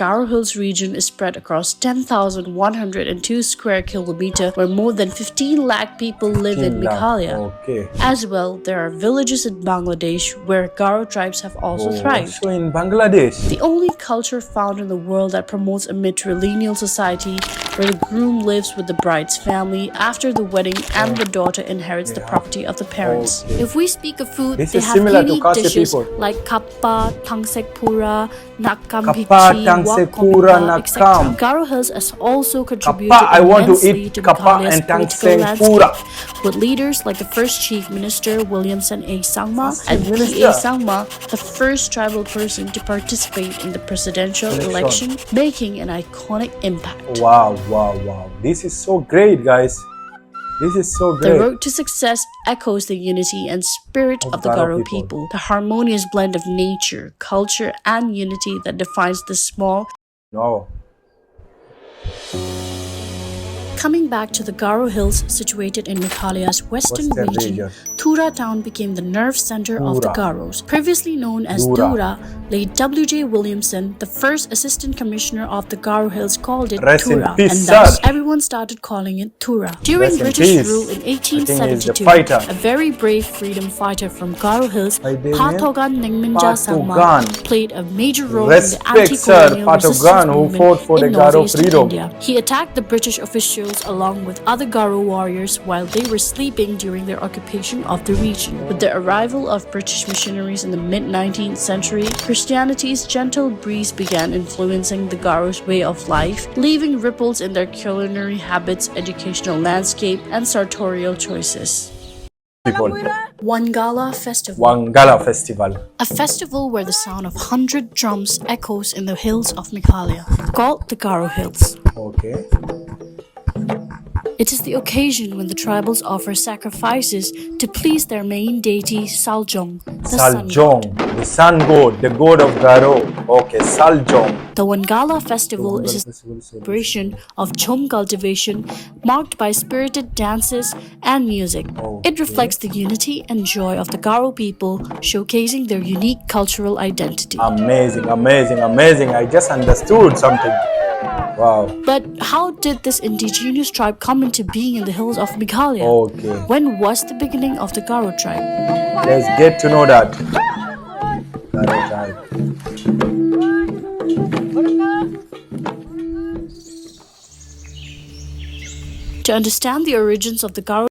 Garo Hills region is spread across 10,102 square kilometers, where more than 15 lakh people live in Meghalaya. Okay. As well, there are villages in Bangladesh where Garo tribes have also thrived. So in Bangladesh. The only culture found in the world that promotes a matrilineal society where the groom lives with the bride's family after the wedding and the daughter inherits the property of the parents. If we speak of food, This they is have similar to unique Khasi dishes people. like kappa, tangsekpura, nakam Kappa, bichi, tangsekpura, wakomba, etc. nakam. Garo Hills has also contributed Kappa, I want to immensely eat to kappa Meghalaya's and political tangsekpura. landscape, with leaders like the first Chief Minister Williamson A. Sangma First and Chief P.A. Minister. Sangma, the first tribal person to participate in the presidential election, making an iconic impact. Wow. This is so great, guys. This is so The great. road to success echoes the unity and spirit of the Garo people, the harmonious blend of nature, culture, and unity that defines this small. No. Coming back to the Garo Hills situated in Meghalaya's western region, Thura town became the nerve center of the Garos. Previously known as Dura, late W.J. Williamson, the first assistant commissioner of the Garo Hills, called it Thura, and thus everyone started calling it Thura. During British rule in 1872, a very brave freedom fighter from Garo Hills, Pathogan Ningminja Sangma, played a major role in the anti-colonial resistance movement in northeastern India. He attacked the British officials along with other Garo warriors while they were sleeping during their occupation of the region. With the arrival of British missionaries in the mid-19th century, Christianity's gentle breeze began influencing the Garos' way of life, leaving ripples in their culinary habits, educational landscape, and sartorial choices. Wangala Festival. A festival where the sound of 100 drums echoes in the hills of Meghalaya, called the Garo Hills. Okay. It is the occasion when the tribals offer sacrifices to please their main deity Saljong, the sun god, the god of Garo. Okay, Saljong. The Wangala festival is a celebration of chom cultivation marked by spirited dances and music. It reflects the unity and joy of the Garo people, showcasing their unique cultural identity. Amazing. I just understood something. Wow. But how did this indigenous tribe come into being in the hills of Meghalaya? Okay. When was the beginning of the Garo tribe? Let's get to know that. Garo tribe. To understand the origins of the Garo